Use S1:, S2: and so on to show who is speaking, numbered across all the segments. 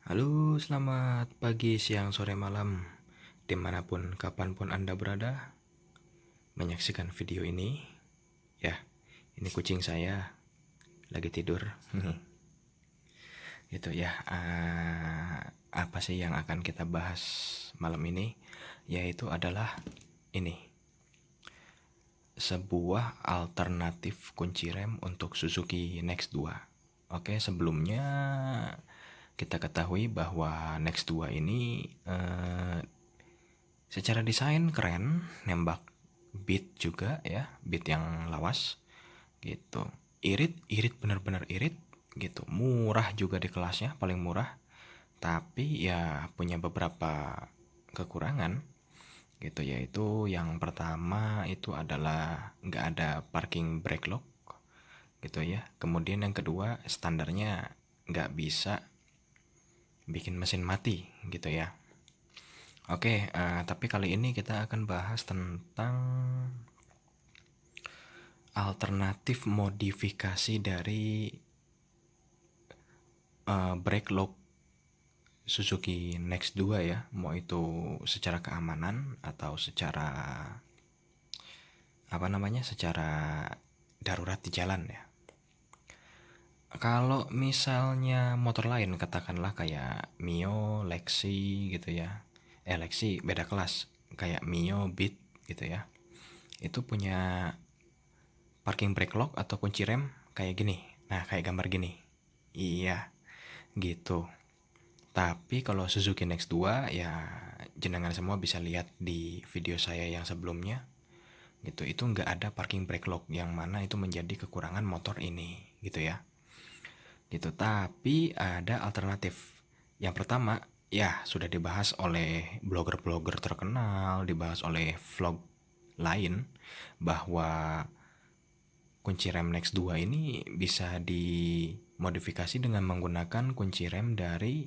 S1: Halo, selamat pagi, siang, sore, malam, dimanapun, kapanpun Anda berada menyaksikan video ini. Ya, ini kucing saya lagi tidur. Gitu ya. Apa sih yang akan kita bahas malam ini? Yaitu adalah ini, sebuah alternatif kunci rem untuk Suzuki Next 2. Oke, sebelumnya kita ketahui bahwa Next 2 ini secara desain keren, nembak beat juga ya, beat yang lawas gitu. Irit bener-bener irit gitu. Murah juga di kelasnya, paling murah. Tapi ya punya beberapa kekurangan gitu, yaitu yang pertama itu adalah nggak ada parking brake lock gitu ya. Kemudian yang kedua, standarnya nggak bisa bikin mesin mati gitu ya. Oke, tapi kali ini kita akan bahas tentang alternatif modifikasi dari brake lock Suzuki Next 2 ya. Mau itu secara keamanan atau secara secara darurat di jalan ya. Kalau misalnya motor lain, katakanlah kayak Mio, Lexi gitu ya. Lexi beda kelas, kayak Mio, Beat gitu ya. Itu punya parking brake lock atau kunci rem kayak gini. Nah, kayak gambar gini. Iya, gitu. Tapi kalau Suzuki Next 2 ya jenengan semua bisa lihat di video saya yang sebelumnya gitu. Itu nggak ada parking brake lock, yang mana itu menjadi kekurangan motor ini gitu ya. Gitu. Tapi ada alternatif. Yang pertama, ya sudah dibahas oleh blogger-blogger terkenal, dibahas oleh vlog lain, bahwa kunci rem Next 2 ini bisa dimodifikasi dengan menggunakan kunci rem dari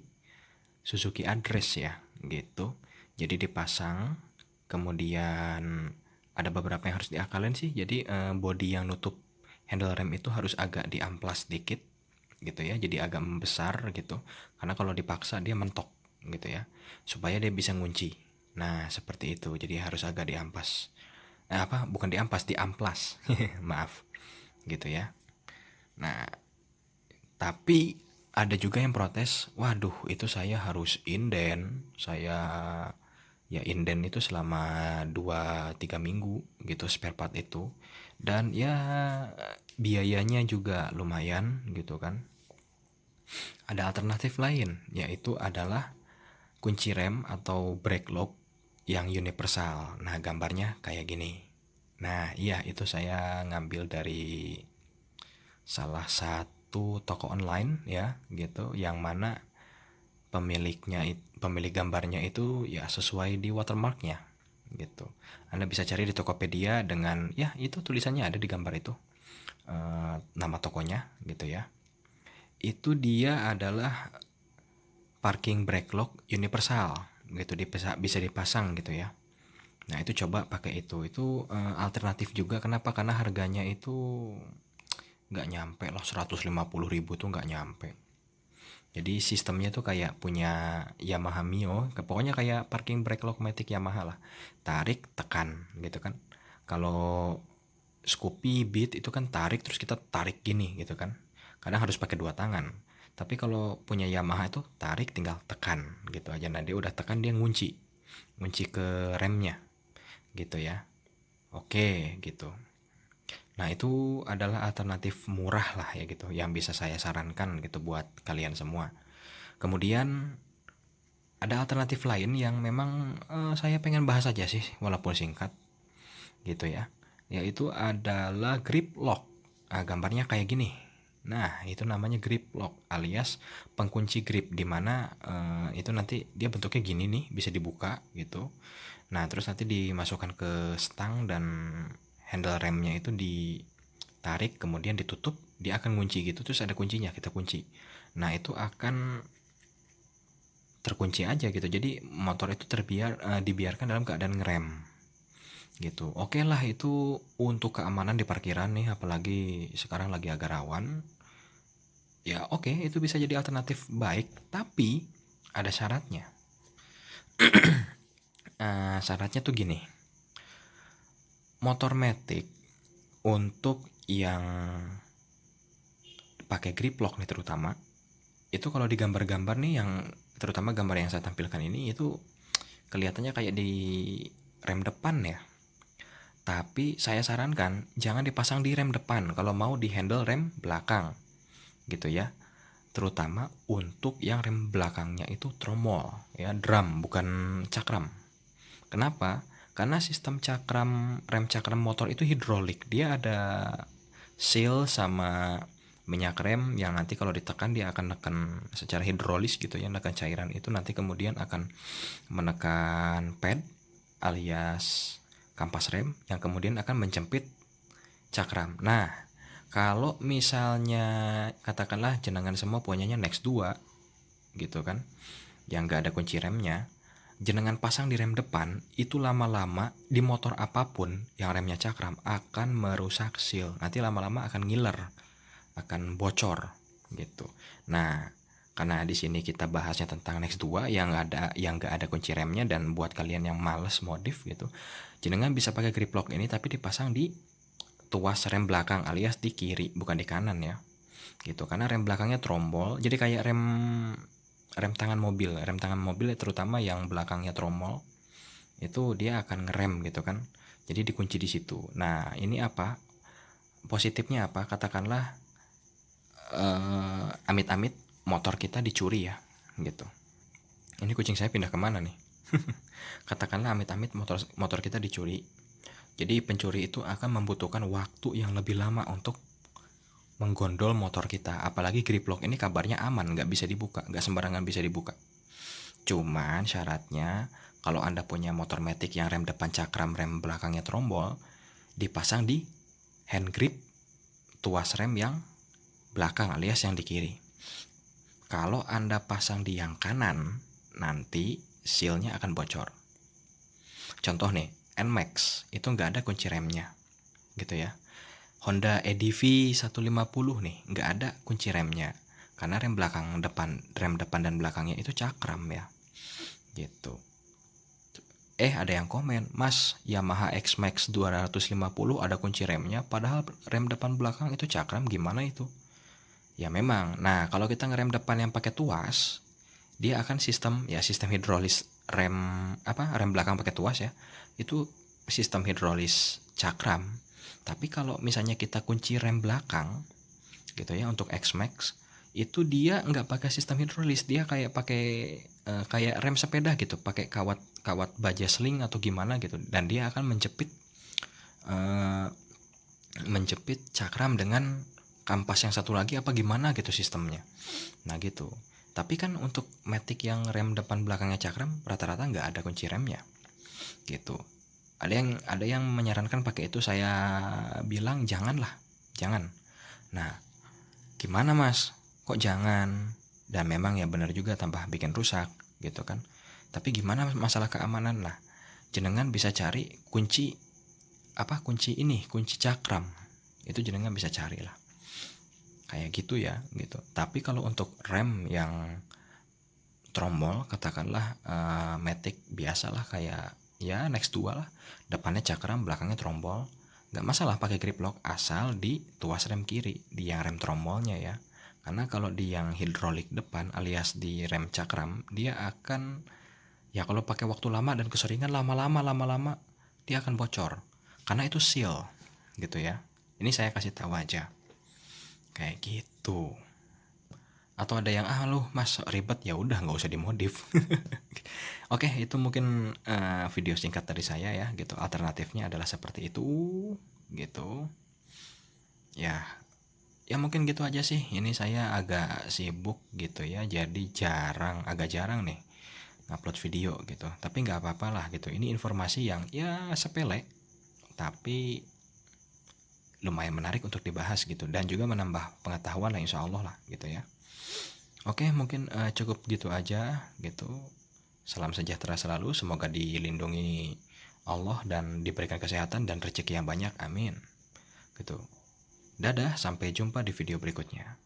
S1: Suzuki Address ya, gitu. Jadi dipasang, kemudian ada beberapa yang harus diakalin sih. Jadi bodi yang nutup handle rem itu harus agak diamplas dikit gitu ya, jadi agak membesar gitu. Karena kalau dipaksa dia mentok gitu ya, supaya dia bisa ngunci. Nah, seperti itu. Jadi harus agak diampas. Bukan diampas, diamplas. Maaf. Gitu ya. Nah, tapi ada juga yang protes, waduh itu saya harus inden, saya ya inden itu selama 2-3 minggu gitu spare part itu. Dan ya biayanya juga lumayan gitu kan. Ada alternatif lain, yaitu adalah kunci rem atau brake lock yang universal. Nah, gambarnya kayak gini. Nah, iya itu saya ngambil dari salah satu toko online ya gitu, yang mana pemilik gambarnya itu ya sesuai di watermarknya gitu. Anda bisa cari di Tokopedia dengan ya itu tulisannya ada di gambar itu, nama tokonya gitu ya. Itu dia adalah parking brake lock universal gitu, bisa dipasang gitu ya. Nah itu coba pakai itu alternatif juga. Kenapa? Karena harganya itu nggak nyampe loh, 150.000 tuh nggak nyampe. Jadi sistemnya tuh kayak punya Yamaha Mio, pokoknya kayak parking brake lock matic Yamaha lah. Tarik, tekan gitu kan. Kalau Scoopy, Beat itu kan tarik terus kita tarik gini gitu kan. Kadang harus pakai dua tangan. Tapi kalau punya Yamaha itu tarik tinggal tekan gitu aja. Nah dia udah tekan dia ngunci. Ngunci ke remnya gitu ya. Oke gitu. Nah itu adalah alternatif murah lah ya gitu, yang bisa saya sarankan gitu buat kalian semua. Kemudian ada alternatif lain yang memang saya pengen bahas aja sih walaupun singkat gitu ya. Yaitu adalah grip lock. Gambarnya kayak gini. Nah, itu namanya grip lock alias pengkunci grip, dimana itu nanti dia bentuknya gini nih, bisa dibuka gitu. Nah, terus nanti dimasukkan ke stang dan handle remnya itu ditarik, kemudian ditutup, dia akan kunci gitu. Terus ada kuncinya, kita kunci. Nah, itu akan terkunci aja gitu. Jadi motor itu dibiarkan dalam keadaan ngerem gitu. Oke lah itu untuk keamanan di parkiran nih, apalagi sekarang lagi agak rawan. Ya oke, itu bisa jadi alternatif baik, tapi ada syaratnya. Syaratnya tuh gini, motor matic untuk yang pakai grip lock nih terutama, itu kalau di gambar-gambar nih, yang terutama gambar yang saya tampilkan ini, itu kelihatannya kayak di rem depan ya. Tapi saya sarankan jangan dipasang di rem depan kalau mau di handle rem belakang gitu ya. Terutama untuk yang rem belakangnya itu tromol ya, drum bukan cakram. Kenapa? Karena sistem rem cakram motor itu hidrolik. Dia ada seal sama minyak rem yang nanti kalau ditekan dia akan menekan secara hidrolis gitu ya, menekan cairan itu nanti kemudian akan menekan pad alias kampas rem yang kemudian akan menjepit cakram. Nah, kalau misalnya katakanlah jenengan semua punyanya Next 2 gitu kan, yang nggak ada kunci remnya, jenengan pasang di rem depan, itu lama-lama di motor apapun yang remnya cakram akan merusak seal. Nanti lama-lama akan ngiler, akan bocor gitu. Nah, karena di sini kita bahasnya tentang Next 2 yang nggak ada kunci remnya, dan buat kalian yang males modif gitu, jenengan bisa pakai grip lock ini tapi dipasang di tuas rem belakang alias di kiri, bukan di kanan ya. Gitu. Karena rem belakangnya trombol, jadi kayak rem tangan mobil terutama yang belakangnya tromol itu dia akan ngerem gitu kan, jadi dikunci di situ. Nah, ini apa positifnya, apa katakanlah amit-amit motor kita dicuri ya gitu. Ini kucing saya pindah kemana nih? Katakanlah amit-amit motor kita dicuri, jadi pencuri itu akan membutuhkan waktu yang lebih lama untuk menggondol motor kita. Apalagi grip lock ini kabarnya aman, nggak bisa dibuka, nggak sembarangan bisa dibuka. Cuman syaratnya kalau Anda punya motor matic yang rem depan cakram, rem belakangnya trombol, dipasang di hand grip tuas rem yang belakang alias yang di kiri. Kalau Anda pasang di yang kanan, nanti sealnya akan bocor. Contoh nih, NMAX itu nggak ada kunci remnya gitu ya. Honda EDV 150 nih, nggak ada kunci remnya. Karena rem depan dan belakangnya itu cakram ya. Gitu. Ada yang komen, "Mas, Yamaha X-Max 250 ada kunci remnya, padahal rem depan belakang itu cakram, gimana itu?" Ya memang. Nah, kalau kita ngerem depan yang pakai tuas, dia akan sistem hidrolis rem belakang pakai tuas ya. Itu sistem hidrolis cakram. Tapi kalau misalnya kita kunci rem belakang gitu ya untuk X-Max, itu dia nggak pakai sistem hidrolis, dia kayak pakai kayak rem sepeda gitu, pakai kawat baja sling atau gimana gitu, dan dia akan menjepit cakram dengan kampas yang satu lagi apa gimana gitu sistemnya. Nah gitu. Tapi kan untuk matic yang rem depan belakangnya cakram rata-rata nggak ada kunci remnya gitu. Ada yang menyarankan pakai itu, saya bilang janganlah, jangan. Nah, gimana Mas? Kok jangan? Dan memang ya benar juga, tambah bikin rusak gitu kan. Tapi gimana masalah keamanan lah? Jenengan bisa cari kunci cakram. Itu jenengan bisa cari lah. Kayak gitu ya gitu. Tapi kalau untuk rem yang trombol katakanlah matic biasalah kayak ya Next 2 lah, depannya cakram belakangnya trombol, nggak masalah pakai grip lock asal di tuas rem kiri, di yang rem trombolnya ya. Karena kalau di yang hidrolik depan alias di rem cakram, dia akan ya kalau pakai waktu lama dan keseringan lama-lama dia akan bocor karena itu seal gitu ya. Ini saya kasih tahu aja kayak gitu. Atau ada yang lu Mas ribet, ya udah nggak usah dimodif. Oke, itu mungkin video singkat dari saya ya gitu. Alternatifnya adalah seperti itu gitu. Ya mungkin gitu aja sih. Ini saya agak sibuk gitu ya, jadi agak jarang nih upload video gitu. Tapi nggak apa-apa lah gitu. Ini informasi yang ya sepele tapi lumayan menarik untuk dibahas gitu, dan juga menambah pengetahuan lah insya Allah lah gitu ya. Oke, mungkin cukup gitu aja gitu. Salam sejahtera selalu, semoga dilindungi Allah dan diberikan kesehatan dan rezeki yang banyak, amin. Gitu. Dadah, sampai jumpa di video berikutnya.